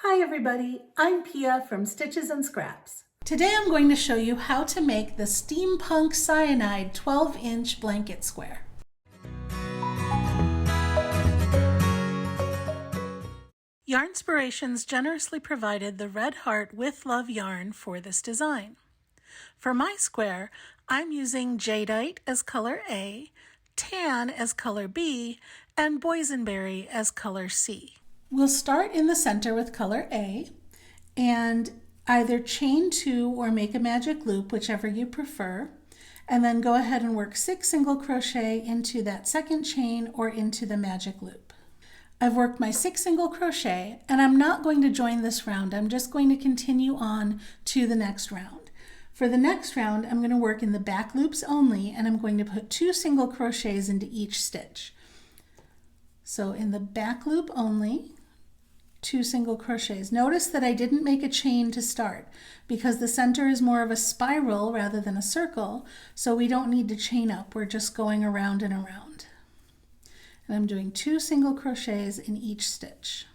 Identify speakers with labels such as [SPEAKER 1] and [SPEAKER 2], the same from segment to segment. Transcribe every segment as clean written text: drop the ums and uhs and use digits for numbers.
[SPEAKER 1] Hi everybody, I'm Pia from Stitches and Scraps. Today I'm going to show you how to make the Steampunk Cyanide 12-inch blanket square. Yarnspirations generously provided the Red Heart with Love yarn for this design. For my square, I'm using Jadeite as color A, Tan as color B, and Boysenberry as color C. We'll start in the center with color A and either chain 2 or make a magic loop, whichever you prefer, and then go ahead and work 6 single crochet into that second chain or into the magic loop. I've worked my 6 single crochet and I'm not going to join this round. I'm just going to continue on to the next round. For the next round, I'm going to work in the back loops only, and I'm going to put 2 single crochets into each stitch. So in the back loop only, 2 single crochets. Notice that I didn't make a chain to start because the center is more of a spiral rather than a circle, so we don't need to chain up. We're just going around and around. And I'm doing 2 single crochets in each stitch.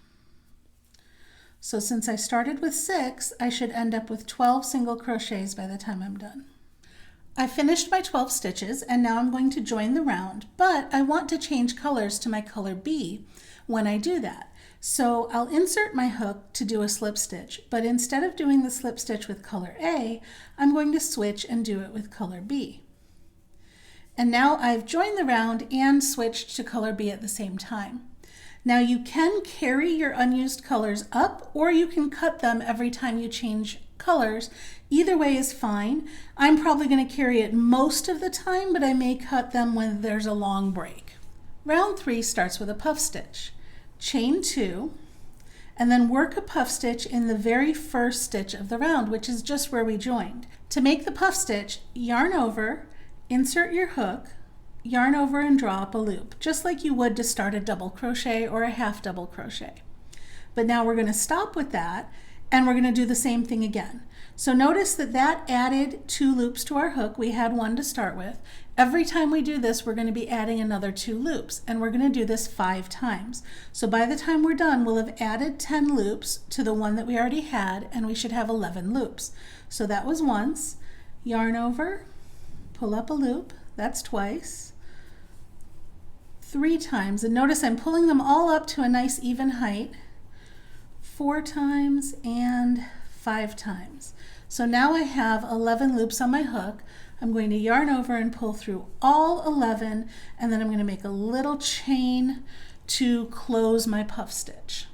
[SPEAKER 1] So since I started with 6, I should end up with 12 single crochets by the time I'm done. I finished my 12 stitches and now I'm going to join the round, but I want to change colors to my color B when I do that. So I'll insert my hook to do a slip stitch, but instead of doing the slip stitch with color A, I'm going to switch and do it with color B. And now I've joined the round and switched to color B at the same time. Now you can carry your unused colors up, or you can cut them every time you change colors. Either way is fine. I'm probably going to carry it most of the time, but I may cut them when there's a long break. Round 3 starts with a puff stitch. Chain 2, and then work a puff stitch in the very first stitch of the round, which is just where we joined. To make the puff stitch, yarn over, insert your hook, yarn over and draw up a loop, just like you would to start a double crochet or a half double crochet. But now we're going to stop with that and we're going to do the same thing again. So notice that that added 2 loops to our hook. We had 1 to start with. Every time we do this, we're going to be adding another 2 loops, and we're going to do this 5 times. So by the time we're done, we'll have added 10 loops to the one that we already had, and we should have 11 loops. So that was once. Yarn over, pull up a loop, that's twice. 3 times, and notice I'm pulling them all up to a nice even height. 4 times and 5 times. So now I have 11 loops on my hook. I'm going to yarn over and pull through all 11, and then I'm going to make a little chain to close my puff stitch.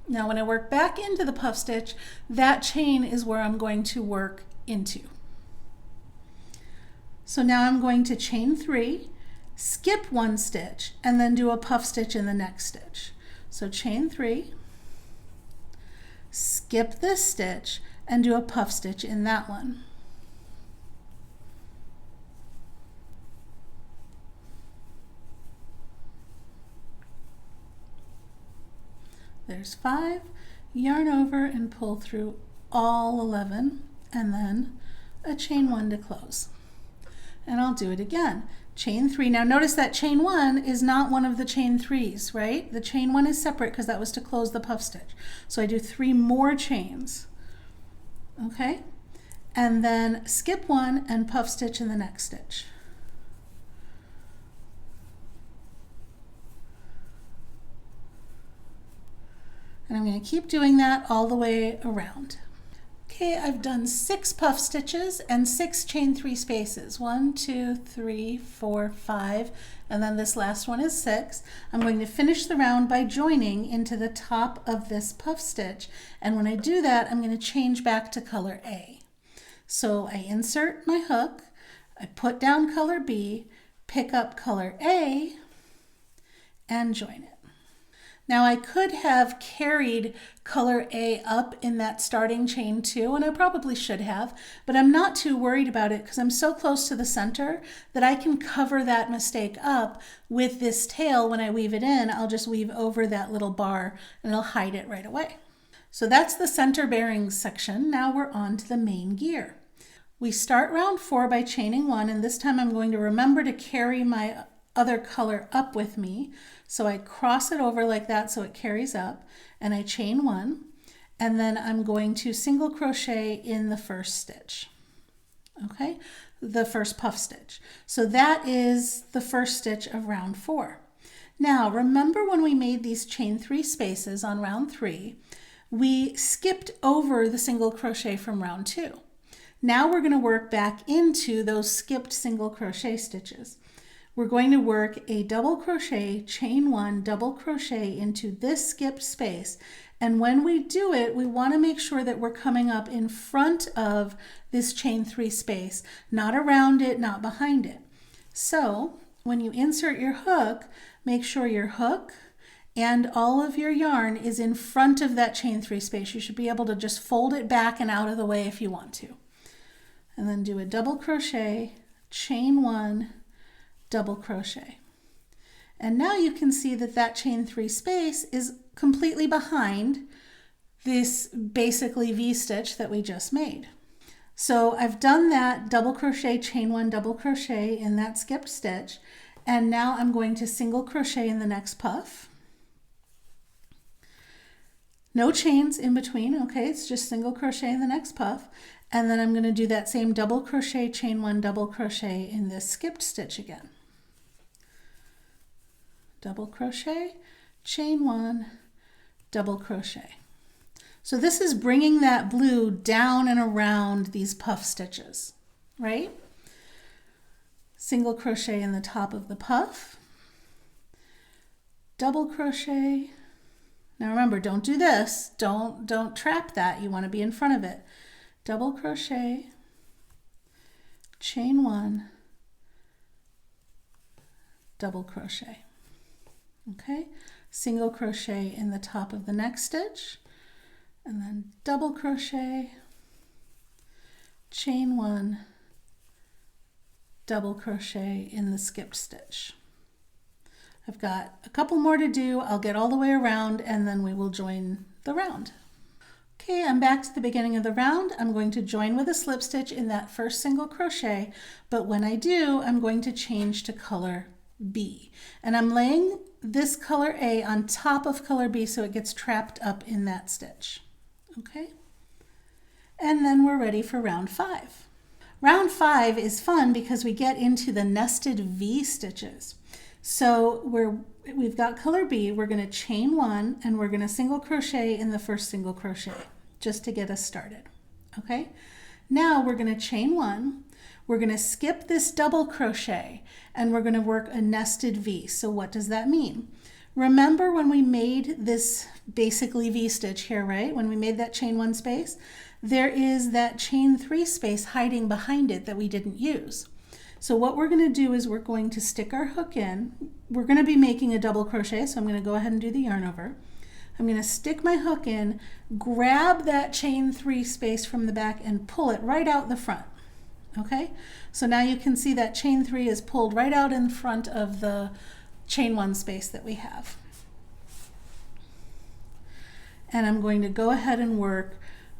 [SPEAKER 1] Now when I work back into the puff stitch, that chain is where I'm going to work into. So now I'm going to chain 3, skip 1 stitch, and then do a puff stitch in the next stitch. So chain 3, skip this stitch, and do a puff stitch in that one. There's 5, yarn over and pull through all 11, and then a chain 1 to close. And I'll do it again. Chain 3. Now notice that chain 1 is not one of the chain 3s, right? The chain 1 is separate because that was to close the puff stitch. So I do 3 more chains. Okay? And then skip 1 and puff stitch in the next stitch. And I'm going to keep doing that all the way around. Okay, I've done 6 puff stitches and 6 chain 3 spaces. 1, 2, 3, 4, 5, and then this last one is 6. I'm going to finish the round by joining into the top of this puff stitch, and when I do that, I'm going to change back to color A. So I insert my hook, I put down color B, pick up color A, and join it. Now I could have carried color A up in that starting chain 2, and I probably should have, but I'm not too worried about it because I'm so close to the center that I can cover that mistake up with this tail. When I weave it in, I'll just weave over that little bar and it'll hide it right away. So that's the center bearings section. Now we're on to the main gear. We start round 4 by chaining 1, and this time I'm going to remember to carry my other color up with me. So I cross it over like that so it carries up, and I chain 1, and then I'm going to single crochet in the first stitch. Okay, the first puff stitch. So that is the first stitch of round 4. Now remember when we made these chain 3 spaces on round 3, we skipped over the single crochet from round 2. Now we're going to work back into those skipped single crochet stitches. We're going to work a double crochet, chain 1, double crochet into this skipped space. And when we do it, we want to make sure that we're coming up in front of this chain 3 space, not around it, not behind it. So when you insert your hook, make sure your hook and all of your yarn is in front of that chain 3 space. You should be able to just fold it back and out of the way if you want to. And then do a double crochet, chain 1, double crochet. And now you can see that that chain 3 space is completely behind this basically V-stitch that we just made. So I've done that double crochet, chain 1, double crochet in that skipped stitch, and now I'm going to single crochet in the next puff. No chains in between, okay, it's just single crochet in the next puff, and then I'm going to do that same double crochet, chain 1, double crochet in this skipped stitch again. Double crochet, chain 1, double crochet. So this is bringing that blue down and around these puff stitches, right? Single crochet in the top of the puff, double crochet. Now remember, don't do this. Don't trap that. You want to be in front of it. Double crochet, chain 1, double crochet. Okay, single crochet in the top of the next stitch, and then double crochet, chain 1, double crochet in the skipped stitch. I've got a couple more to do. I'll get all the way around and then we will join the round. Okay, I'm back to the beginning of the round. I'm going to join with a slip stitch in that first single crochet, but when I do, I'm going to change to color B. And I'm laying this color A on top of color B so it gets trapped up in that stitch. Okay, and then we're ready for round 5. Round 5 is fun because we get into the nested V stitches. So we've got color B, we're going to chain 1 and we're going to single crochet in the first single crochet just to get us started. Okay, now we're going to chain 1, we're going to skip this double crochet and we're going to work a nested V. So what does that mean? Remember when we made this basically V stitch here, right? When we made that chain 1 space, there is that chain 3 space hiding behind it that we didn't use. So what we're going to do is we're going to stick our hook in. We're going to be making a double crochet, so I'm going to go ahead and do the yarn over. I'm going to stick my hook in, grab that chain 3 space from the back and pull it right out the front. Okay, so now you can see that chain 3 is pulled right out in front of the chain 1 space that we have. And I'm going to go ahead and work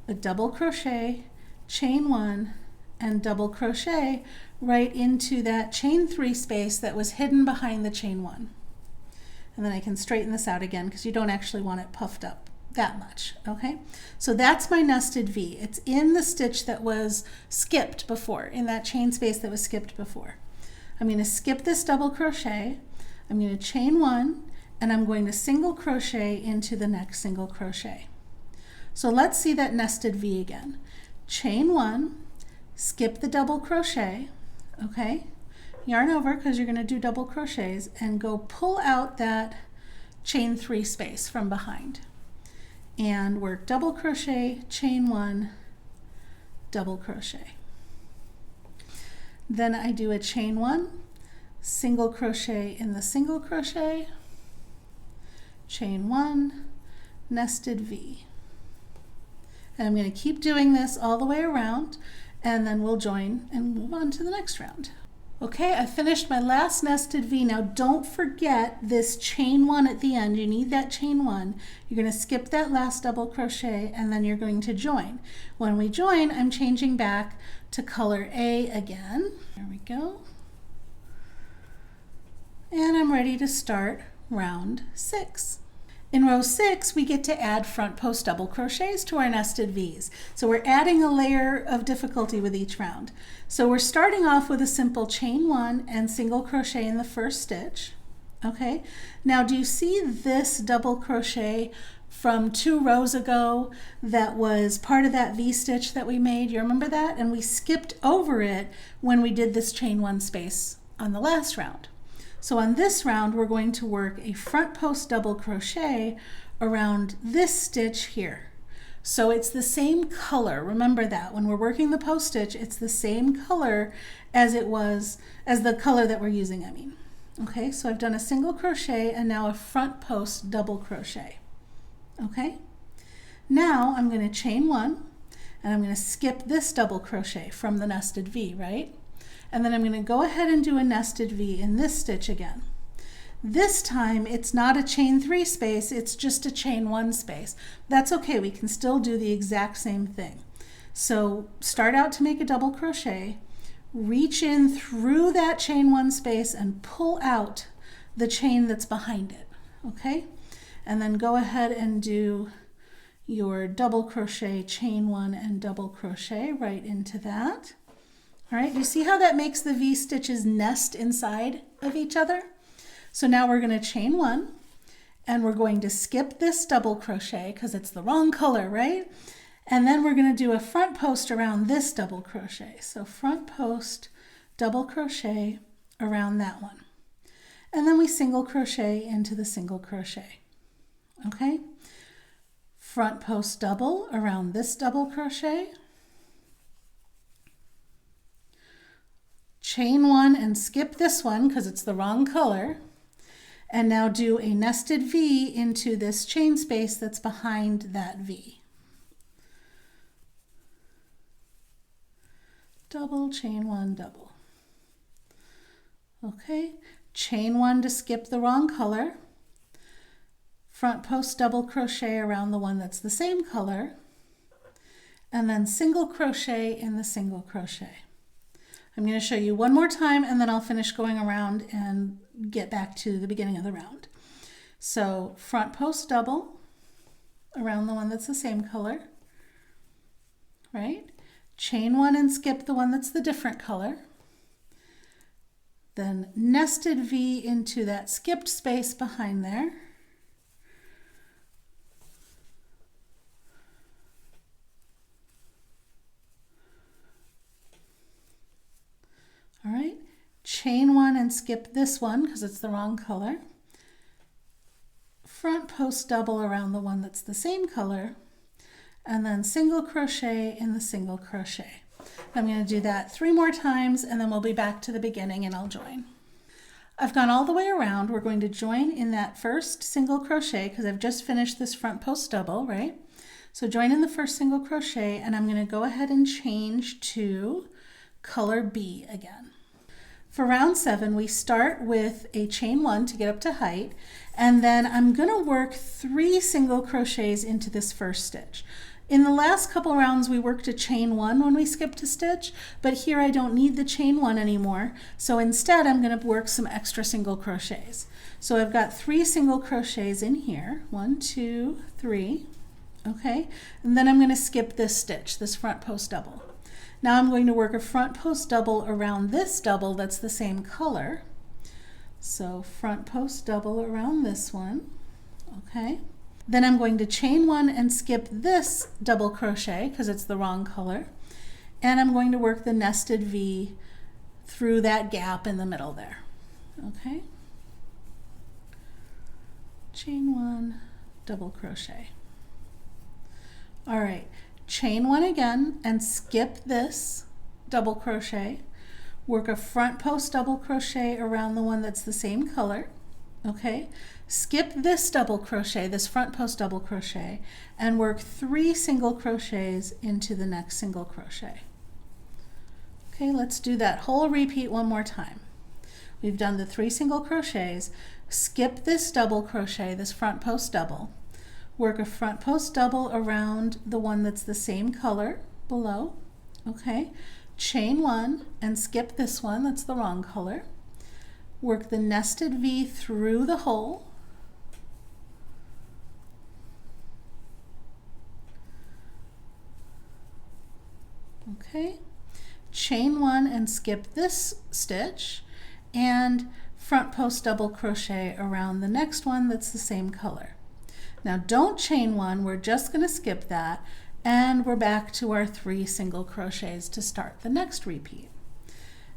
[SPEAKER 1] a double crochet, chain 1, and double crochet right into that chain 3 space that was hidden behind the chain 1. And then I can straighten this out again because you don't actually want it puffed up that much. Okay, so that's my nested V. It's in the stitch that was skipped before, in that chain space that was skipped before. I'm going to skip this double crochet, I'm going to chain 1, and I'm going to single crochet into the next single crochet. So let's see that nested V again. Chain 1, skip the double crochet, okay, yarn over because you're going to do double crochets, and go pull out that chain 3 space from behind and work double crochet, chain 1, double crochet. Then I do a chain 1, single crochet in the single crochet, chain 1, nested V. And I'm going to keep doing this all the way around, and then we'll join and move on to the next round. Okay, I finished my last nested V. Now don't forget this chain 1 at the end. You need that chain 1. You're going to skip that last double crochet and then you're going to join. When we join, I'm changing back to color A again. There we go. And I'm ready to start round 6. In row 6, we get to add front post double crochets to our nested V's. So we're adding a layer of difficulty with each round. So we're starting off with a simple chain 1 and single crochet in the first stitch. Okay, now do you see this double crochet from 2 rows ago that was part of that V-stitch that we made? You remember that? And we skipped over it when we did this chain 1 space on the last round. So on this round, we're going to work a front post double crochet around this stitch here. So it's the same color. Remember that when we're working the post stitch, it's the same color as the color that we're using, I mean. Okay, so I've done a single crochet and now a front post double crochet. Okay, now I'm going to chain 1 and I'm going to skip this double crochet from the nested V, right? And then I'm going to go ahead and do a nested V in this stitch again. This time it's not a chain 3 space, it's just a chain 1 space. That's okay, we can still do the exact same thing. So start out to make a double crochet, reach in through that chain 1 space and pull out the chain that's behind it, okay? And then go ahead and do your double crochet, chain 1 and double crochet right into that. All right, you see how that makes the V stitches nest inside of each other? So now we're going to chain 1 and we're going to skip this double crochet because it's the wrong color, right? And then we're going to do a front post around this double crochet. So front post, double crochet around that one. And then we single crochet into the single crochet. Okay? Front post double around this double crochet. Chain 1 and skip this one because it's the wrong color. And now do a nested V into this chain space that's behind that V. Double, chain 1, double. Okay, chain 1 to skip the wrong color. Front post double crochet around the one that's the same color. And then single crochet in the single crochet. I'm going to show you one more time and then I'll finish going around and get back to the beginning of the round. So front post double around the one that's the same color, right? Chain 1 and skip the one that's the different color. Then nested V into that skipped space behind there. All right, chain 1 and skip this one because it's the wrong color. Front post double around the one that's the same color, and then single crochet in the single crochet. I'm going to do that 3 more times and then we'll be back to the beginning and I'll join. I've gone all the way around. We're going to join in that first single crochet because I've just finished this front post double, right? So join in the first single crochet and I'm going to go ahead and change to color B again. For round 7, we start with a chain 1 to get up to height, and then I'm going to work 3 single crochets into this first stitch. In the last couple rounds, we worked a chain 1 when we skipped a stitch, but here I don't need the chain 1 anymore, so instead I'm going to work some extra single crochets. So I've got 3 single crochets in here, 1, 2, 3, okay, and then I'm going to skip this stitch, this front post double. Now I'm going to work a front post double around this double that's the same color. So front post double around this one, okay. Then I'm going to chain 1 and skip this double crochet because it's the wrong color. And I'm going to work the nested V through that gap in the middle there, okay. Chain 1, double crochet. All right. Chain 1 again and skip this double crochet, work a front post double crochet around the one that's the same color, okay, skip this double crochet, this front post double crochet, and work 3 single crochets into the next single crochet. Okay, let's do that whole repeat one more time. We've done the 3 single crochets, skip this double crochet, this front post double, work a front post double around the one that's the same color below, okay, chain 1 and skip this one that's the wrong color, work the nested V through the hole, Okay, chain one and skip this stitch, and front post double crochet around the next one that's the same color. Now don't chain one, we're just going to skip that, and we're back to our 3 single crochets to start the next repeat.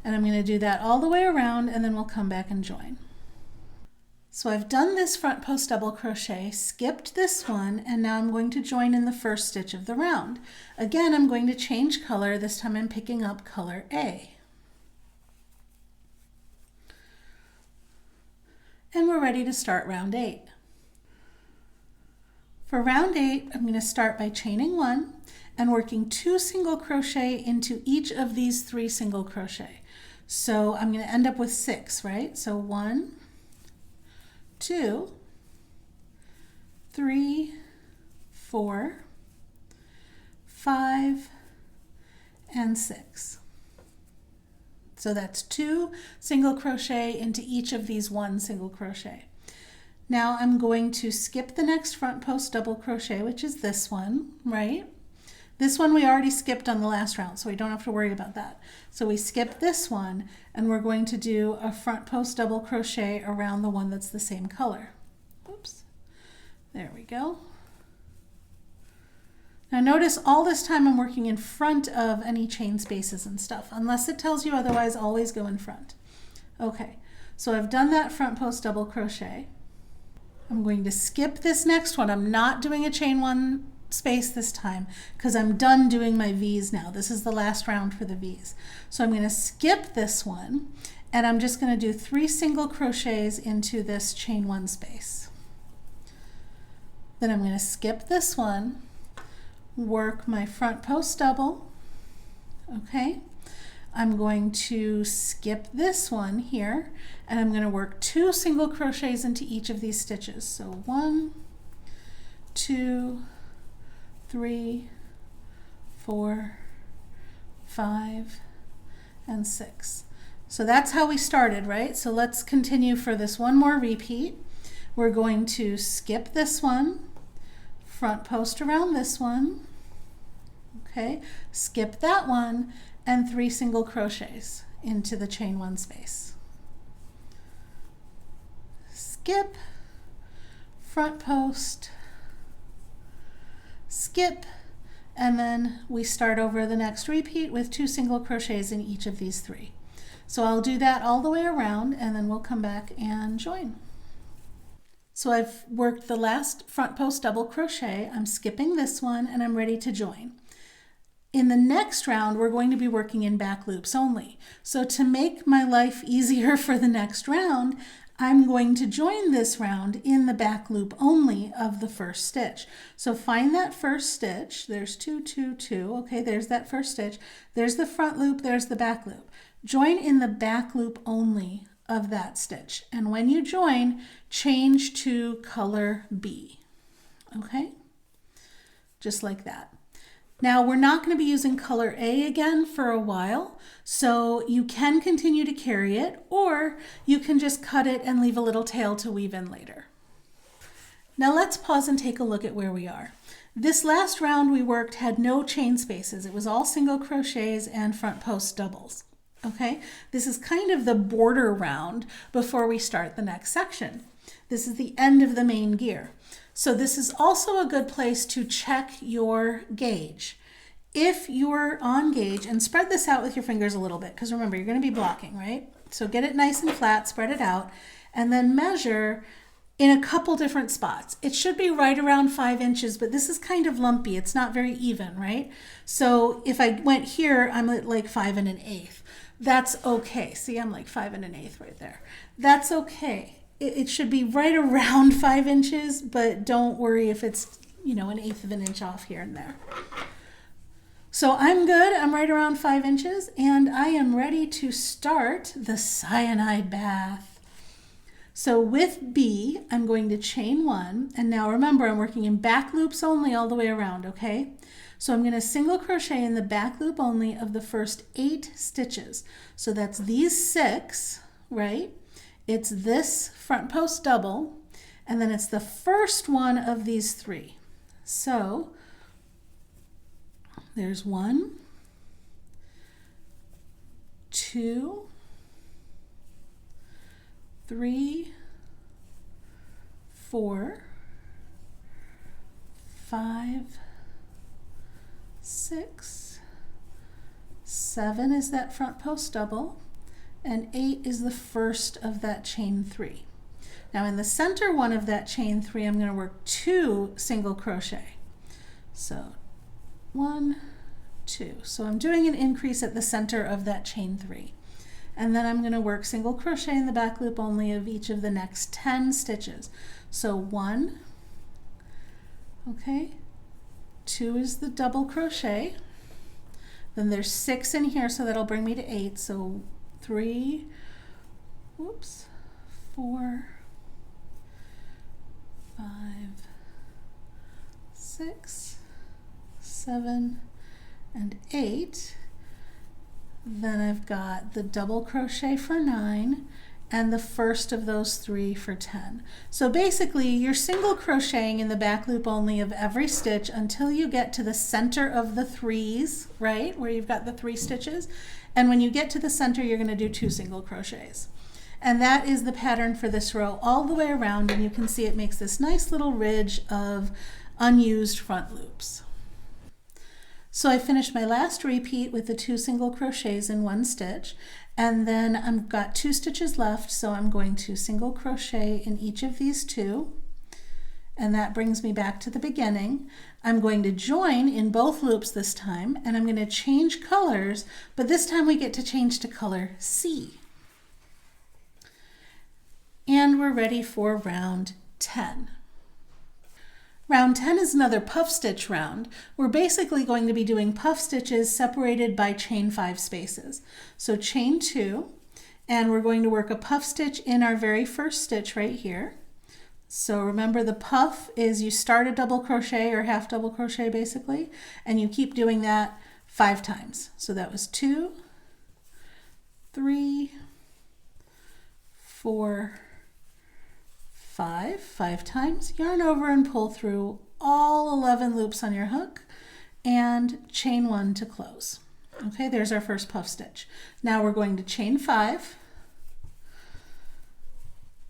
[SPEAKER 1] And I'm going to do that all the way around, and then we'll come back and join. So I've done this front post double crochet, skipped this one, and now I'm going to join in the first stitch of the round. Again, I'm going to change color. This time I'm picking up color A. And we're ready to start round 8. For round 8, I'm going to start by chaining 1 and working 2 single crochet into each of these 3 single crochet. So I'm going to end up with 6, right? So 1, 2, 3, 4, 5, and 6. So that's 2 single crochet into each of these 1 single crochet. Now I'm going to skip the next front post double crochet, which is this one, right? This one we already skipped on the last round, so we don't have to worry about that. So we skip this one, and we're going to do a front post double crochet around the one that's the same color. Oops, there we go. Now notice all this time I'm working in front of any chain spaces and stuff. Unless it tells you otherwise, always go in front. Okay, so I've done that front post double crochet. I'm going to skip this next one. I'm not doing a chain 1 space this time because I'm done doing my V's now. This is the last round for the V's. So I'm going to skip this one, and I'm just going to do 3 single crochets into this chain 1 space. Then I'm going to skip this one, work my front post double, okay? I'm going to skip this one here, and I'm going to work 2 single crochets into each of these stitches. So 1, 2, 3, 4, 5, and 6. So that's how we started, right? So let's continue for this one more repeat. We're going to skip this one, front post around this one, okay, skip that one, and 3 single crochets into the chain 1 space. Skip, front post, skip, and then we start over the next repeat with 2 single crochets in each of these 3. So I'll do that all the way around, and then we'll come back and join. So I've worked the last front post double crochet, I'm skipping this one, and I'm ready to join. In the next round, we're going to be working in back loops only. So to make my life easier for the next round, I'm going to join this round in the back loop only of the first stitch. So find that first stitch. There's 2, 2, 2. Okay, there's that first stitch. There's the front loop, there's the back loop. Join in the back loop only of that stitch. And when you join, change to color B. Okay, just like that. Now we're not going to be using color A again for a while, so you can continue to carry it, or you can just cut it and leave a little tail to weave in later. Now let's pause and take a look at where we are. This last round we worked had no chain spaces. It was all single crochets and front post doubles. Okay, this is kind of the border round before we start the next section. This is the end of the main gear. So this is also a good place to check your gauge. If you're on gauge, and spread this out with your fingers a little bit, because remember, you're going to be blocking, right? So get it nice and flat, spread it out, and then measure in a couple different spots. It should be right around 5 inches, but this is kind of lumpy. It's not very even, right? So if I went here, I'm at like 5 1/8. That's okay. See, I'm like 5 1/8 right there. That's okay. It should be right around 5 inches, but don't worry if it's, you know, 1/8 of an inch off here and there. So I'm good. I'm right around 5 inches, and I am ready to start the Cyanide Bath. So with B, I'm going to chain 1, and now remember, I'm working in back loops only all the way around, okay? So I'm going to single crochet in the back loop only of the first 8 stitches. So that's these 6, right? It's this front post double, and then it's the first one of these 3. So there's 1, 2, 3, 4, 5, 6, 7 is that front post double, and 8 is the first of that chain 3. Now in the center one of that chain 3, I'm going to work 2 single crochet. So 1, 2. So I'm doing an increase at the center of that chain 3. And then I'm going to work single crochet in the back loop only of each of the next 10 stitches. So 1, okay, 2 is the double crochet. Then there's 6 in here, so that'll bring me to 8. So 3, whoops, 4, 5, 6, 7, and 8. Then I've got the double crochet for 9 and the first of those 3 for 10. So basically you're single crocheting in the back loop only of every stitch until you get to the center of the 3s, right, where you've got the 3 stitches. And when you get to the center, you're going to do 2 single crochets. And that is the pattern for this row all the way around, and you can see it makes this nice little ridge of unused front loops. So I finished my last repeat with the 2 single crochets in 1 stitch, and then I've got 2 stitches left, so I'm going to single crochet in each of these 2, and that brings me back to the beginning. I'm going to join in both loops this time, and I'm going to change colors, but this time we get to change to color C. And we're ready for round 10. Round 10 is another puff stitch round. We're basically going to be doing puff stitches separated by chain 5 spaces. So chain 2, and we're going to work a puff stitch in our very first stitch right here. So remember, the puff is you start a double crochet or half double crochet basically, and you keep doing that 5 times. So that was 2, 3, 4, 5 times, yarn over and pull through all 11 loops on your hook and chain 1 to close. Okay, there's our first puff stitch. Now we're going to chain 5.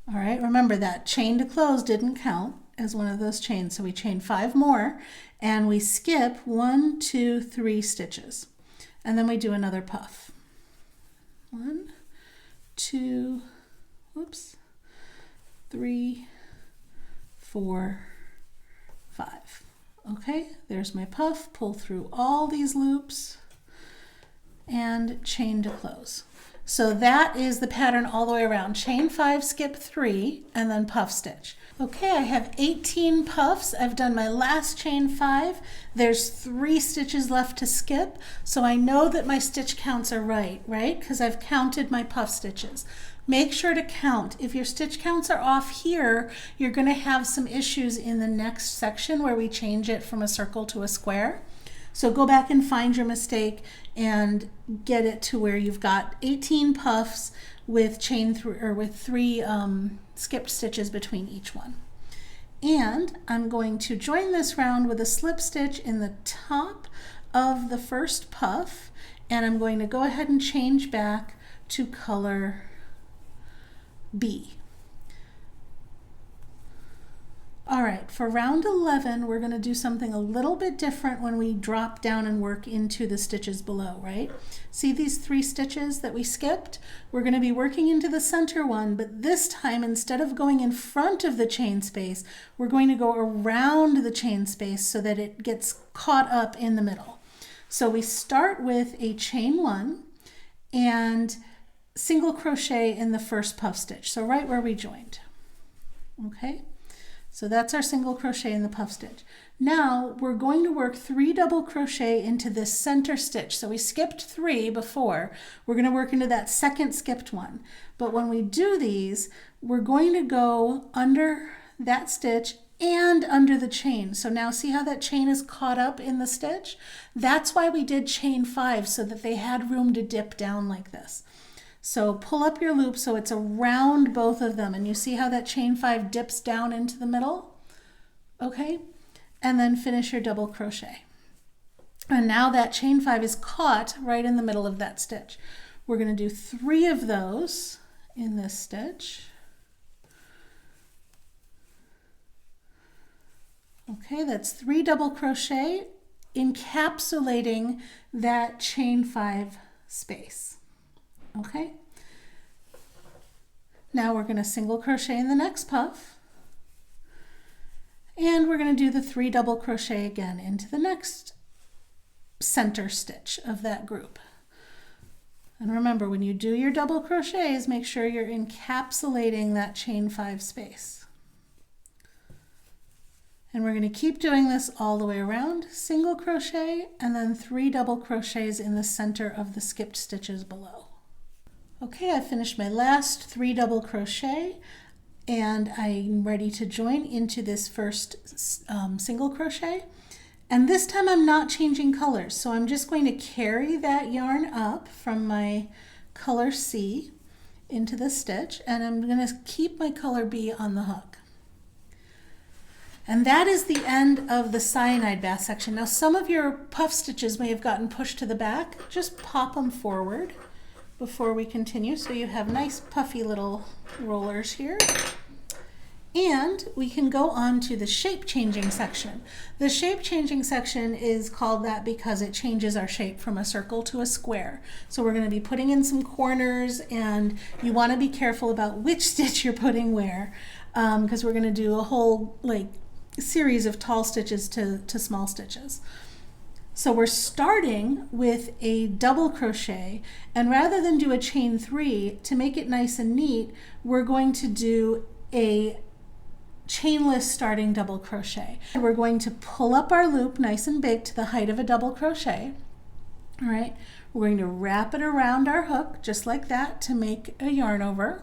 [SPEAKER 1] All right, remember that chain to close didn't count as one of those chains, so we chain 5 more and we skip 1, 2, 3 stitches, and then we do another puff. 1, 2, whoops, 3, 4, 5. Okay, there's my puff. Pull through all these loops and chain to close. So that is the pattern all the way around. Chain 5, skip 3, and then puff stitch. Okay, I have 18 puffs. I've done my last chain 5. There's 3 stitches left to skip, so I know that my stitch counts are right? Because I've counted my puff stitches. Make sure to count. If your stitch counts are off here, you're going to have some issues in the next section where we change it from a circle to a square. So go back and find your mistake and get it to where you've got 18 puffs with with 3 skipped stitches between each one. And I'm going to join this round with a slip stitch in the top of the first puff, and I'm going to go ahead and change back to color B. All right, for round 11, we're going to do something a little bit different when we drop down and work into the stitches below, right? See these 3 stitches that we skipped? We're going to be working into the center one, but this time, instead of going in front of the chain space, we're going to go around the chain space so that it gets caught up in the middle. So we start with a chain 1 and single crochet in the first puff stitch, so right where we joined. Okay, so that's our single crochet in the puff stitch. Now we're going to work 3 double crochet into this center stitch. So we skipped 3 before. We're going to work into that second skipped one. But when we do these, we're going to go under that stitch and under the chain. So now see how that chain is caught up in the stitch? That's why we did chain 5, so that they had room to dip down like this. So pull up your loop so it's around both of them, and you see how that chain 5 dips down into the middle? Okay, and then finish your double crochet. And now that chain 5 is caught right in the middle of that stitch. We're going to do 3 of those in this stitch. Okay, that's 3 double crochet, encapsulating that chain 5 space. Okay, now we're going to single crochet in the next puff, and we're going to do the 3 double crochet again into the next center stitch of that group. And remember, when you do your double crochets, make sure you're encapsulating that chain 5 space. And we're going to keep doing this all the way around, single crochet, and then 3 double crochets in the center of the skipped stitches below. Okay, I finished my last 3 double crochet, and I'm ready to join into this first single crochet. And this time I'm not changing colors, so I'm just going to carry that yarn up from my color C into the stitch, and I'm going to keep my color B on the hook. And that is the end of the Cyanide Bath section. Now some of your puff stitches may have gotten pushed to the back. Just pop them forward before we continue so you have nice puffy little rollers here. And we can go on to the shape changing section. The shape changing section is called that because it changes our shape from a circle to a square. So we're going to be putting in some corners, and you want to be careful about which stitch you're putting where, because we're going to do a whole series of tall stitches to small stitches. So we're starting with a double crochet, and rather than do a chain 3, to make it nice and neat, we're going to do a chainless starting double crochet. We're going to pull up our loop nice and big to the height of a double crochet. All right, we're going to wrap it around our hook just like that to make a yarn over.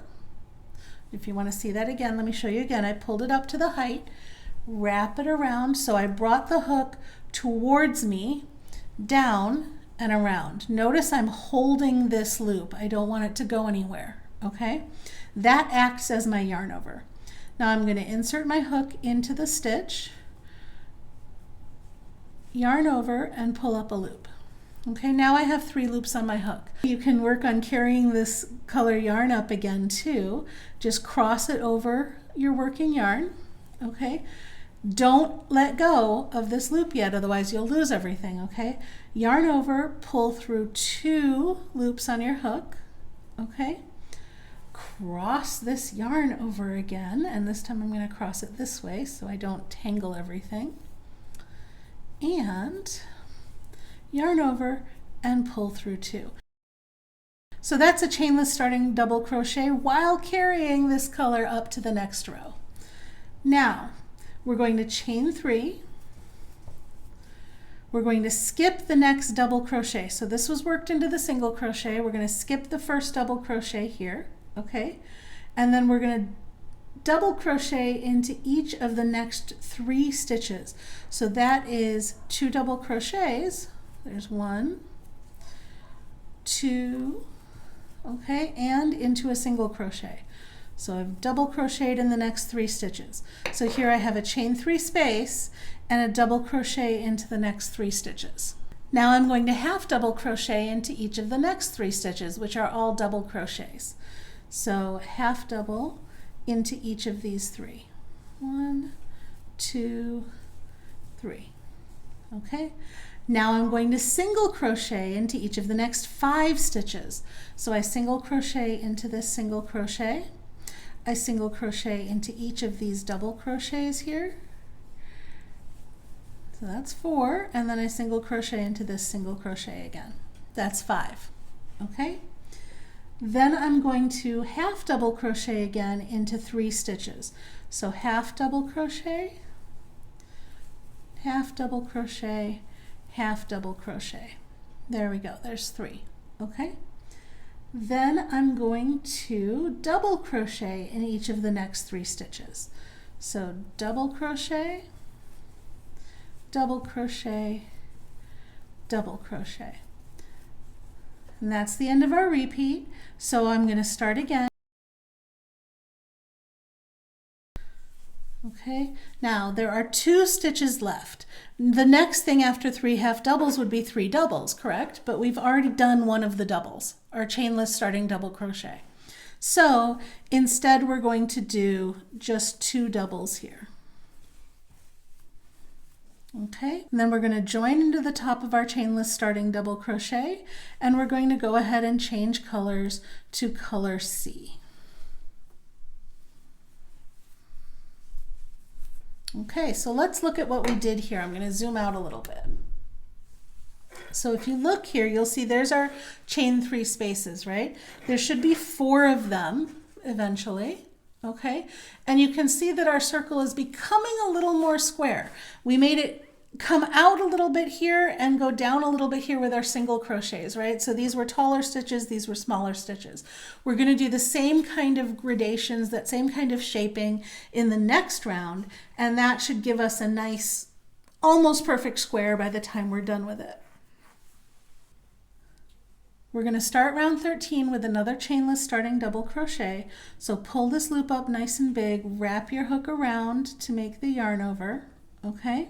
[SPEAKER 1] If you want to see that again, let me show you again. I pulled it up to the height, wrap it around, so I brought the hook towards me, down and around. Notice I'm holding this loop. I don't want it to go anywhere, okay? That acts as my yarn over. Now I'm going to insert my hook into the stitch, yarn over, and pull up a loop. Okay, now I have 3 loops on my hook. You can work on carrying this color yarn up again too. Just cross it over your working yarn, okay? Don't let go of this loop yet, otherwise you'll lose everything, okay? Yarn over, pull through 2 loops on your hook, okay? Cross this yarn over again, and this time I'm going to cross it this way so I don't tangle everything. And yarn over and pull through 2. So that's a chainless starting double crochet while carrying this color up to the next row. Now, we're going to chain 3. We're going to skip the next double crochet. So this was worked into the single crochet. We're going to skip the first double crochet here, okay? And then we're going to double crochet into each of the next 3 stitches. So that is 2 double crochets. There's 1, 2, okay, and into a single crochet. So I've double crocheted in the next 3 stitches. So here I have a chain 3 space and a double crochet into the next 3 stitches. Now I'm going to half double crochet into each of the next 3 stitches, which are all double crochets. So half double into each of these 3. 1, 2, 3. Okay. Now I'm going to single crochet into each of the next 5 stitches. So I single crochet into this single crochet. I single crochet into each of these double crochets here. So that's 4, and then I single crochet into this single crochet again. That's 5, okay? Then I'm going to half double crochet again into 3 stitches. So half double crochet, half double crochet, half double crochet. There we go, there's 3, okay? Then I'm going to double crochet in each of the next 3 stitches. So double crochet, double crochet, double crochet. And that's the end of our repeat. So I'm going to start again. Okay, Okay, now there are 2 stitches left. The next thing after 3 half doubles would be 3 doubles, correct? But we've already done one of the doubles, our chainless starting double crochet. So instead we're going to do just 2 doubles here. Okay, and then we're going to join into the top of our chainless starting double crochet, and we're going to go ahead and change colors to color C. Okay, so let's look at what we did here. I'm going to zoom out a little bit. So if you look here, you'll see there's our chain 3 spaces, right? There should be 4 of them eventually, okay? And you can see that our circle is becoming a little more square. We made it come out a little bit here and go down a little bit here with our single crochets, right? So these were taller stitches, these were smaller stitches. We're going to do the same kind of gradations, that same kind of shaping in the next round, and that should give us a nice, almost perfect square by the time we're done with it. We're going to start round 13 with another chainless starting double crochet. So pull this loop up nice and big, wrap your hook around to make the yarn over, okay?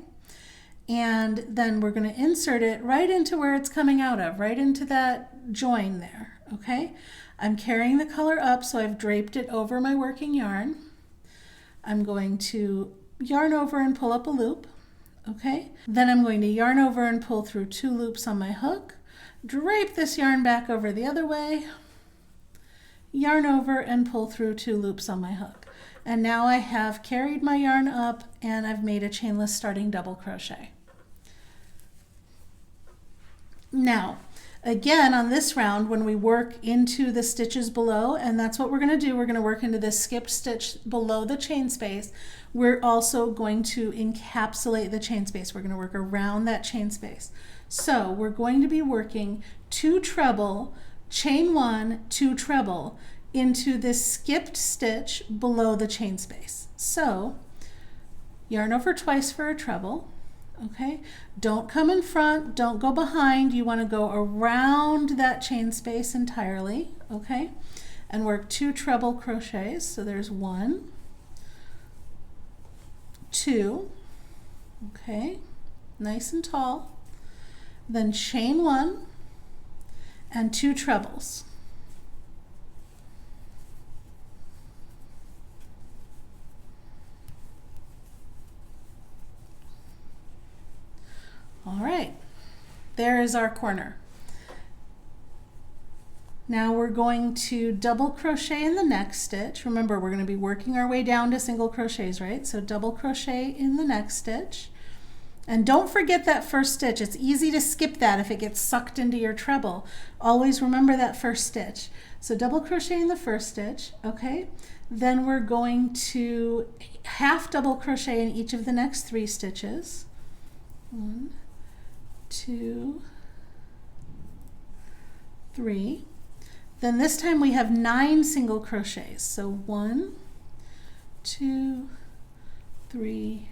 [SPEAKER 1] And then we're going to insert it right into where it's coming out of, right into that join there, okay? I'm carrying the color up, so I've draped it over my working yarn. I'm going to yarn over and pull up a loop, okay? Then I'm going to yarn over and pull through 2 loops on my hook, drape this yarn back over the other way, yarn over and pull through 2 loops on my hook. And now I have carried my yarn up and I've made a chainless starting double crochet. Now, again, on this round, when we work into the stitches below, and that's what we're going to do, we're going to work into this skipped stitch below the chain space, we're also going to encapsulate the chain space. We're going to work around that chain space. So we're going to be working 2 treble, chain 1, 2 treble into this skipped stitch below the chain space. So yarn over twice for a treble. Okay, don't come in front, don't go behind, you want to go around that chain space entirely, okay, and work 2 treble crochets. So there's 1, 2, okay, nice and tall, then chain 1 and 2 trebles. All right, there is our corner. Now we're going to double crochet in the next stitch. Remember, we're going to be working our way down to single crochets, right? So double crochet in the next stitch. And don't forget that first stitch. It's easy to skip that if it gets sucked into your treble. Always remember that first stitch. So double crochet in the first stitch, okay? Then we're going to half double crochet in each of the next 3 stitches. 1, 2, 3. Then this time we have 9 single crochets. So 1, 2, 3,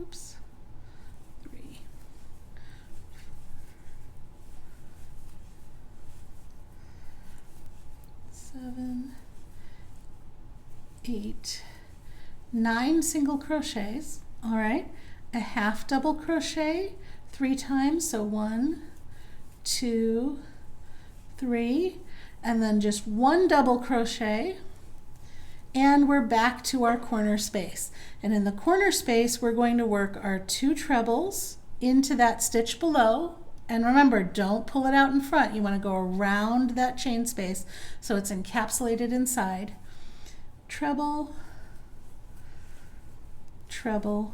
[SPEAKER 1] oops, 3, 7, 8, 9 single crochets. All right, a half double crochet 3 times, so 1, 2, 3, and then just 1 double crochet, and we're back to our corner space. And in the corner space, we're going to work our 2 trebles into that stitch below. And remember, don't pull it out in front. You want to go around that chain space so it's encapsulated inside. Treble, treble,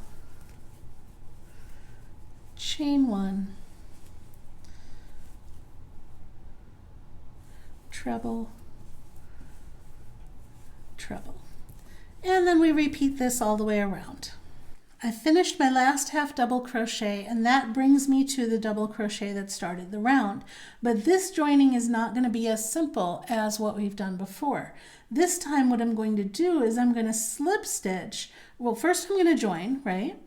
[SPEAKER 1] chain 1, treble, treble. And then we repeat this all the way around. I finished my last half double crochet, and that brings me to the double crochet that started the round. But this joining is not going to be as simple as what we've done before. This time what I'm going to do is I'm going to slip stitch. Well, first I'm going to join, right?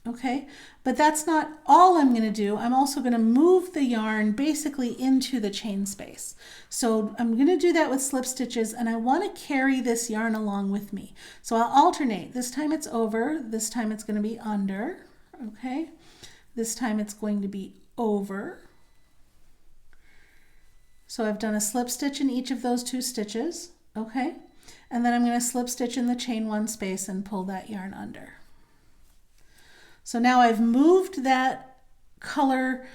[SPEAKER 1] Okay, but that's not all I'm going to do. I'm also going to move the yarn basically into the chain space. So I'm going to do that with slip stitches, and I want to carry this yarn along with me. So I'll alternate. This time it's over, this time it's going to be under, okay? This time it's going to be over. So I've done a slip stitch in each of those 2 stitches, okay? And then I'm going to slip stitch in the chain 1 space and pull that yarn under. So now I've moved that color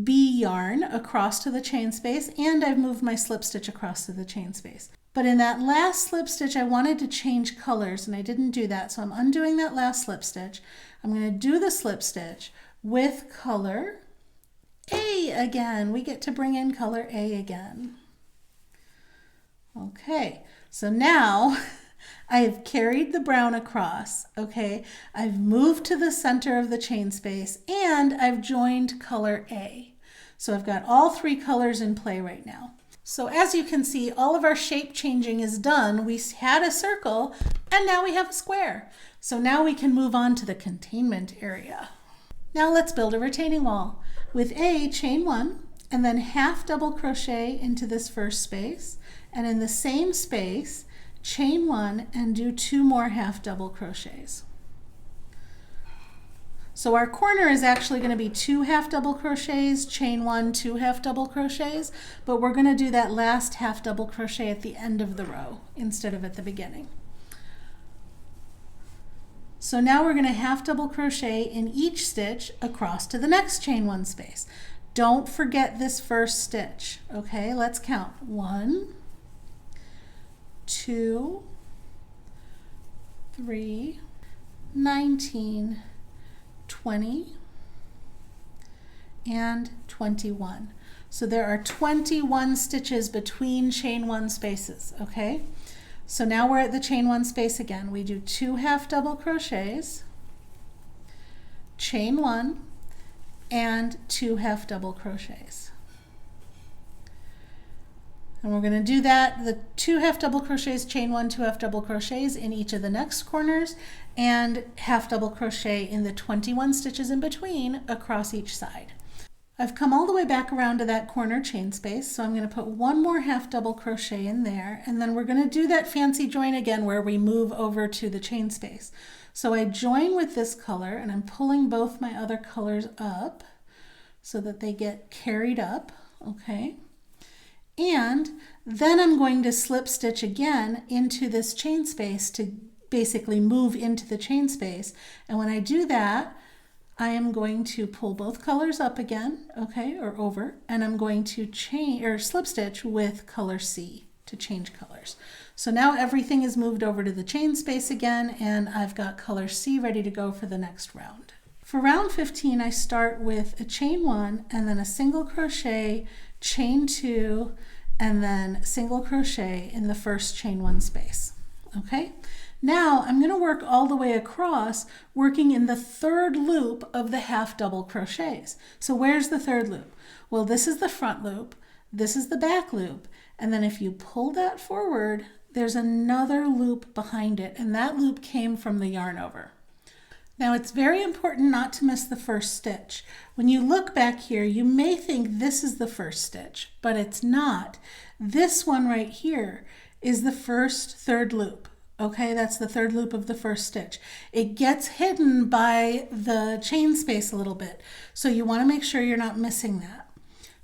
[SPEAKER 1] B yarn across to the chain space, and I've moved my slip stitch across to the chain space. But in that last slip stitch, I wanted to change colors and I didn't do that. So I'm undoing that last slip stitch. I'm going to do the slip stitch with color A again. We get to bring in color A again. Okay, so now I've carried the brown across, okay? I've moved to the center of the chain space and I've joined color A. So I've got all 3 colors in play right now. So as you can see, all of our shape changing is done. We had a circle and now we have a square. So now we can move on to the containment area. Now let's build a retaining wall. With A, chain 1 and then half double crochet into this first space, and in the same space chain 1 and do 2 more half double crochets. So our corner is actually going to be 2 half double crochets, chain 1, 2 half double crochets, but we're going to do that last half double crochet at the end of the row instead of at the beginning. So now we're going to half double crochet in each stitch across to the next chain 1 space. Don't forget this first stitch, okay? Let's count. 1, 2, 3, 19, 20, and 21. So there are 21 stitches between chain 1 spaces, okay? So now we're at the chain 1 space again. We do 2 half double crochets, chain 1, and 2 half double crochets. And we're going to do that, the 2 half double crochets, chain 1, 2 half double crochets in each of the next corners, and half double crochet in the 21 stitches in between across each side. I've come all the way back around to that corner chain space, so I'm going to put 1 more half double crochet in there, and then we're going to do that fancy join again where we move over to the chain space. So I join with this color, and I'm pulling both my other colors up so that they get carried up, okay? And then I'm going to slip stitch again into this chain space to basically move into the chain space. And when I do that, I am going to pull both colors up again, okay, or over, and I'm going to chain or slip stitch with color C to change colors. So now everything is moved over to the chain space again, and I've got color C ready to go for the next round. For round 15, I start with a chain 1 and then a single crochet, chain 2, and then single crochet in the first chain 1 space, okay? Now I'm going to work all the way across, working in the 3rd loop of the half double crochets. So where's the 3rd loop? Well, this is the front loop, this is the back loop, and then if you pull that forward, there's another loop behind it, and that loop came from the yarn over. Now it's very important not to miss the first stitch. When you look back here, you may think this is the first stitch, but it's not. This one right here is the first 3rd loop. Okay, that's the 3rd loop of the first stitch. It gets hidden by the chain space a little bit, so you want to make sure you're not missing that.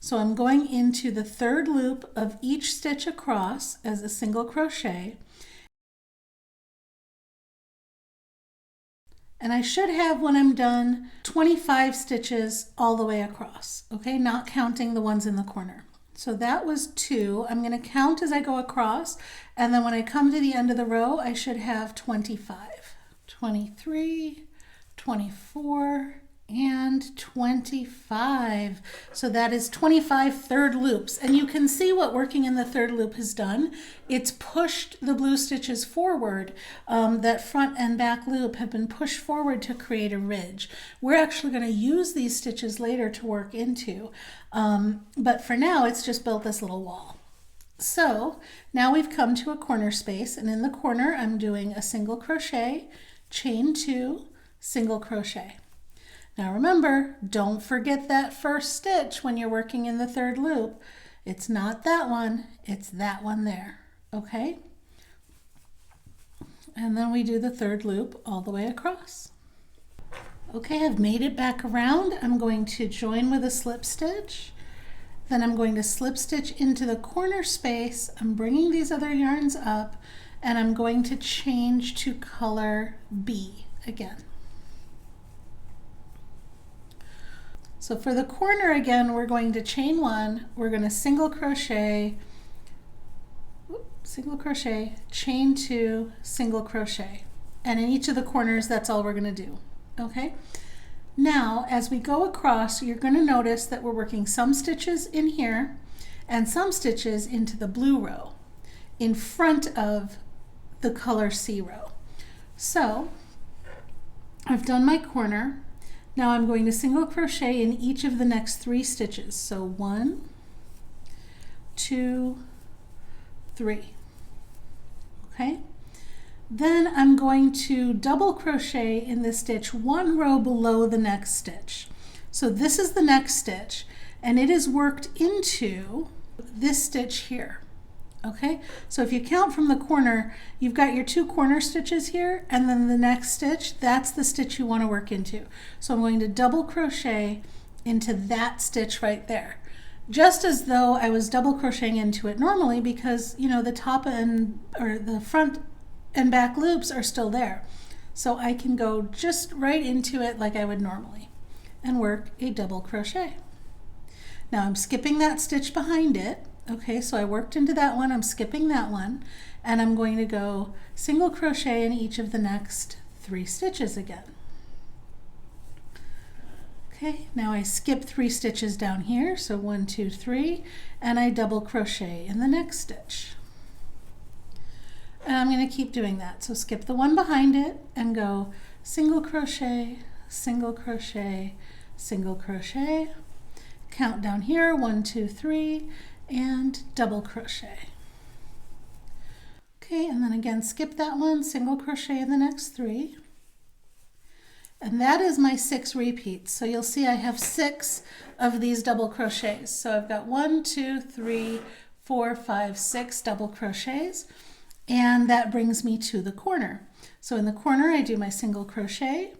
[SPEAKER 1] So I'm going into the 3rd loop of each stitch across as a single crochet, and I should have, when I'm done, 25 stitches all the way across, okay, not counting the ones in the corner. So that was 2. I'm going to count as I go across, and then when I come to the end of the row, I should have 25, 23, 24, and 25. So that is 25 3rd loops. And you can see what working in the 3rd loop has done. It's pushed the blue stitches forward. That front and back loop have been pushed forward to create a ridge. We're actually going to use these stitches later to work into, but for now it's just built this little wall. So now we've come to a corner space, and in the corner I'm doing a single crochet, chain 2, single crochet. Now remember, don't forget that first stitch when you're working in the third loop. It's not that one, it's that one there, okay? And then we do the third loop all the way across. Okay, I've made it back around. I'm going to join with a slip stitch. Then I'm going to slip stitch into the corner space. I'm bringing these other yarns up and I'm going to change to color B again. So for the corner again, we're going to chain one, we're going to single crochet, chain two, single crochet. And in each of the corners, that's all we're going to do. Okay? Now, as we go across, you're going to notice that we're working some stitches in here and some stitches into the blue row in front of the color C row. So, I've done my corner. Now I'm going to single crochet in each of the next 3 stitches. So 1, 2, 3. Okay? Then I'm going to double crochet in this stitch 1 row below the next stitch. So this is the next stitch and it is worked into this stitch here. Okay, so if you count from the corner, you've got your 2 corner stitches here and then the next stitch, that's the stitch you want to work into. So I'm going to double crochet into that stitch right there. Just as though I was double crocheting into it normally because, you know, the top and or the front and back loops are still there. So I can go just right into it like I would normally and work a double crochet. Now I'm skipping that stitch behind it. Okay, so I worked into that one, I'm skipping that one, and I'm going to go single crochet in each of the next 3 stitches again. Okay, now I skip 3 stitches down here, so 1, 2, 3, and I double crochet in the next stitch. And I'm going to keep doing that. So skip the one behind it and go single crochet, single crochet, single crochet. Count down here, 1, 2, 3, and double crochet. Okay, and then again skip that one, single crochet in the next 3. And that is my 6 repeats. So you'll see I have 6 of these double crochets. So I've got 1, 2, 3, 4, 5, 6 double crochets. And that brings me to the corner. So in the corner I do my single crochet,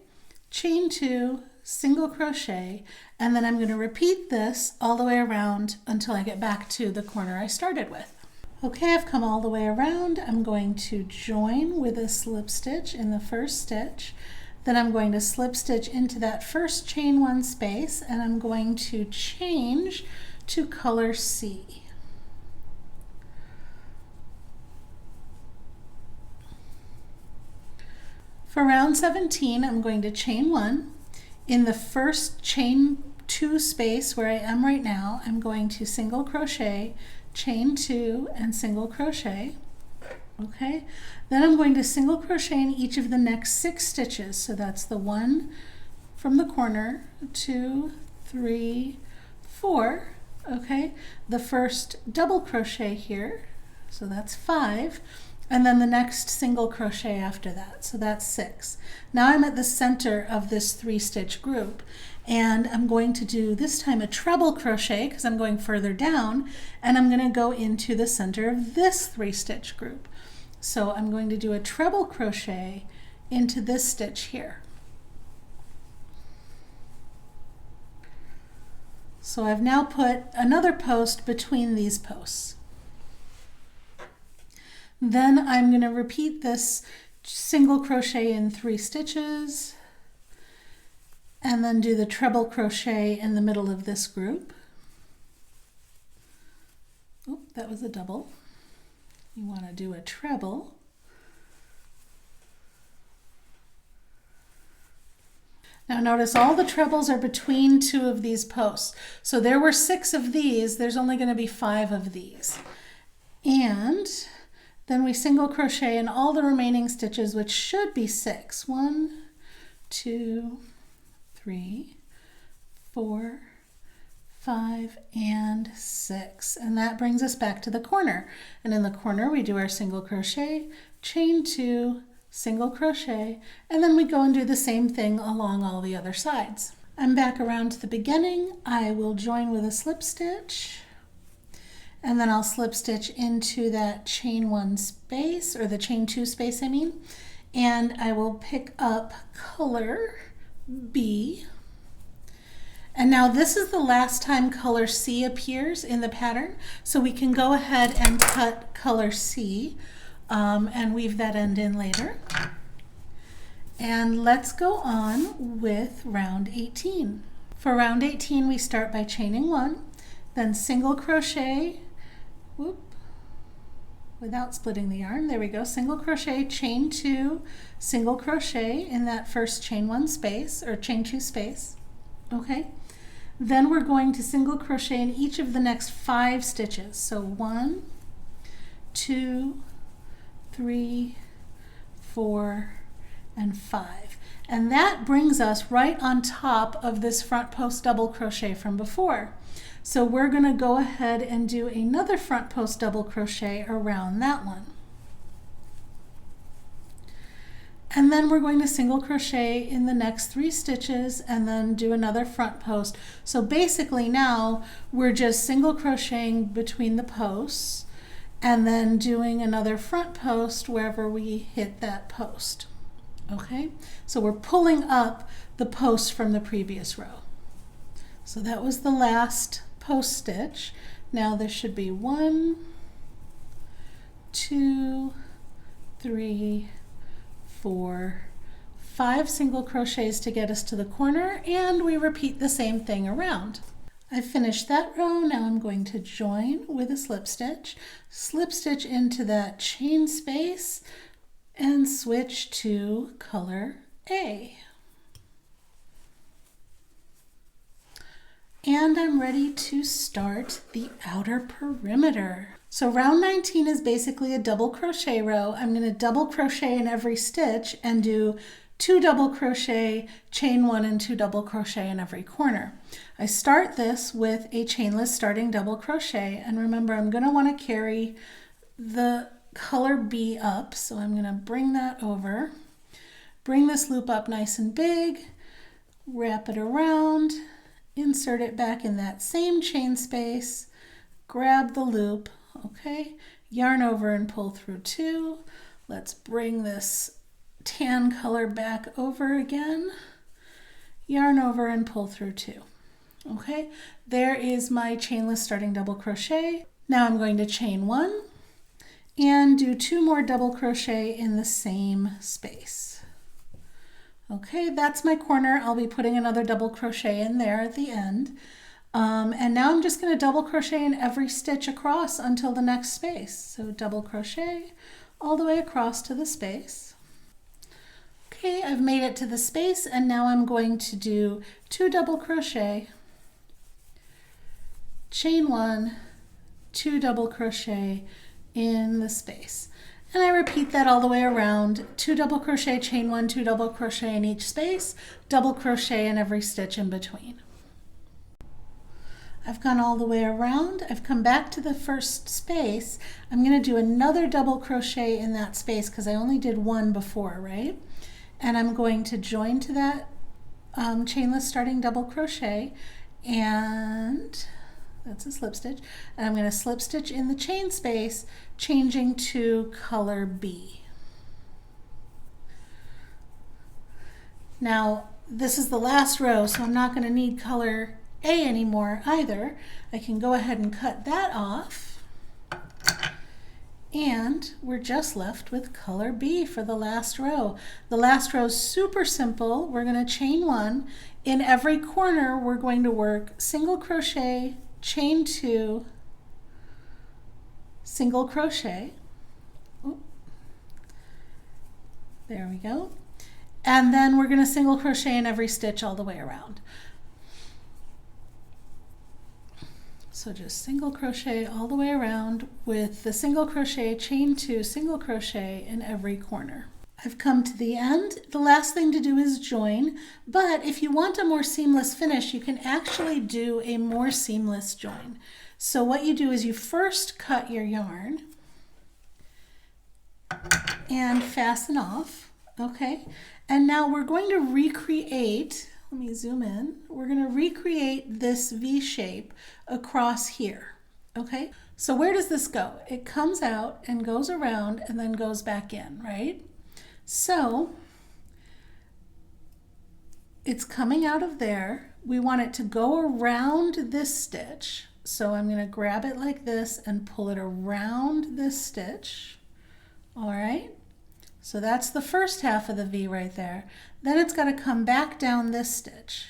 [SPEAKER 1] chain 2, single crochet, and then I'm going to repeat this all the way around until I get back to the corner I started with. Okay, I've come all the way around. I'm going to join with a slip stitch in the first stitch. Then I'm going to slip stitch into that first chain 1 space and I'm going to change to color C. For round 17, I'm going to chain 1. In the first chain 2 space where I am right now, I'm going to single crochet, chain 2, and single crochet. Okay, then I'm going to single crochet in each of the next 6 stitches. So that's the 1 from the corner, 2, 3, 4. Okay, the first double crochet here, so that's 5. And then the next single crochet after that, so that's 6. Now I'm at the center of this 3-stitch group and I'm going to do this time a treble crochet because I'm going further down and I'm going to go into the center of this 3-stitch group. So I'm going to do a treble crochet into this stitch here. So I've now put another post between these posts. Then I'm going to repeat this single crochet in 3 stitches and then do the treble crochet in the middle of this group. Oh, that was a double. You want to do a treble. Now notice all the trebles are between 2 of these posts. So there were 6 of these, there's only going to be 5 of these. And then we single crochet in all the remaining stitches, which should be 6. 1, 2, 3, 4, 5, and 6. And that brings us back to the corner. And in the corner, we do our single crochet, chain 2, single crochet, and then we go and do the same thing along all the other sides. I'm back around to the beginning. I will join with a slip stitch, and then I'll slip stitch into that chain 1 space, or the chain 2 space I mean, and I will pick up color B. And now this is the last time color C appears in the pattern, so we can go ahead and cut color C and weave that end in later. And let's go on with round 18. For round 18, we start by chaining 1, then single crochet, whoop, without splitting the yarn, there we go, single crochet, chain 2, single crochet in that first chain 1 space, or chain 2 space, okay? Then we're going to single crochet in each of the next 5 stitches. So 1, 2, 3, 4, and 5. And that brings us right on top of this front post double crochet from before. So we're going to go ahead and do another front post double crochet around that one. And then we're going to single crochet in the next 3 stitches and then do another front post. So basically now we're just single crocheting between the posts and then doing another front post wherever we hit that post. Okay, so we're pulling up the post from the previous row. So that was the last post stitch. Now there should be 1, 2, 3, 4, 5 single crochets to get us to the corner, and we repeat the same thing around. I've finished that row. Now I'm going to join with a slip stitch into that chain space, and switch to color A. And I'm ready to start the outer perimeter. So round 19 is basically a double crochet row. I'm going to double crochet in every stitch and do 2 double crochet, chain 1 and 2 double crochet in every corner. I start this with a chainless starting double crochet, and remember I'm going to want to carry the color B up, so I'm going to bring that over, bring this loop up nice and big, wrap it around, insert it back in that same chain space, grab the loop, okay, yarn over and pull through 2. Let's bring this tan color back over again, yarn over and pull through 2. Okay, there is my chainless starting double crochet. Now I'm going to chain 1 and do 2 more double crochet in the same space. Okay, that's my corner. I'll be putting another double crochet in there at the end. And now I'm just going to double crochet in every stitch across until the next space. So double crochet all the way across to the space. Okay, I've made it to the space, and now I'm going to do 2 double crochet, chain 1, 2 double crochet in the space, and I repeat that all the way around. 2 double crochet, chain 1, 2 double crochet in each space, double crochet in every stitch in between. I've gone all the way around. I've come back to the first space. I'm going to do another double crochet in that space because I only did 1 before, right? And I'm going to join to that chainless starting double crochet, and that's a slip stitch, and I'm going to slip stitch in the chain space, changing to color B. Now this is the last row, so I'm not going to need color A anymore either. I can go ahead and cut that off, and we're just left with color B for the last row. The last row is super simple. We're going to chain 1. In every corner we're going to work single crochet, chain 2, single crochet. Ooh. There we go. And then we're going to single crochet in every stitch all the way around. So just single crochet all the way around with the single crochet, chain 2, single crochet in every corner. I've come to the end. The last thing to do is join, but if you want a more seamless finish, you can actually do a more seamless join. So what you do is you first cut your yarn and fasten off, okay? And now we're going to recreate let me zoom in. We're going to recreate this V shape across here. Okay, so where does this go? It comes out and goes around and then goes back in, right? So it's coming out of there. We want it to go around this stitch. So I'm going to grab it like this and pull it around this stitch. All right. So that's the first half of the V right there. Then it's got to come back down this stitch.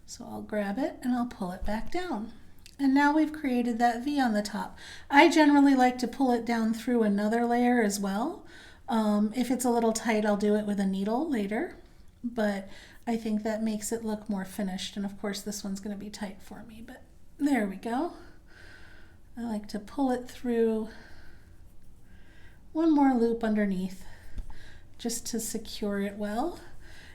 [SPEAKER 1] So I'll grab it and I'll pull it back down. And now we've created that V on the top. I generally like to pull it down through another layer as well. If it's a little tight, I'll do it with a needle later, but I think that makes it look more finished. And of course, this one's going to be tight for me, but there we go. I like to pull it through one more loop underneath just to secure it well.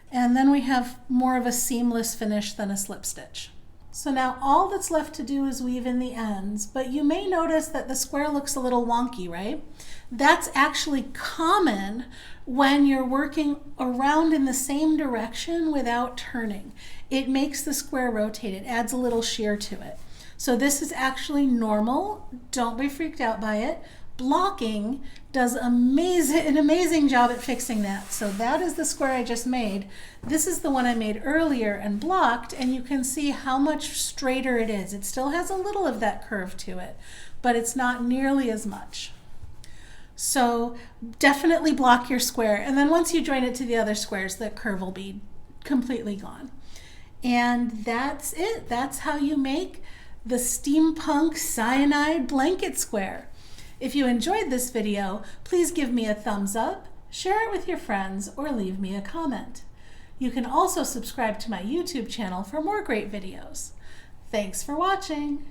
[SPEAKER 1] And then we have more of a seamless finish than a slip stitch. So now all that's left to do is weave in the ends, but you may notice that the square looks a little wonky, right? That's actually common when you're working around in the same direction without turning. It makes the square rotate, it adds a little shear to it. So this is actually normal, don't be freaked out by it. Blocking does an amazing job at fixing that. So that is the square I just made. This is the one I made earlier and blocked, and you can see how much straighter it is. It still has a little of that curve to it, but it's not nearly as much. So definitely block your square, and then once you join it to the other squares, the curve will be completely gone. And that's it. That's how you make the Steampunk Cyanide blanket square. If you enjoyed this video, please give me a thumbs up, share it with your friends, or leave me a comment. You can also subscribe to my YouTube channel for more great videos. Thanks for watching.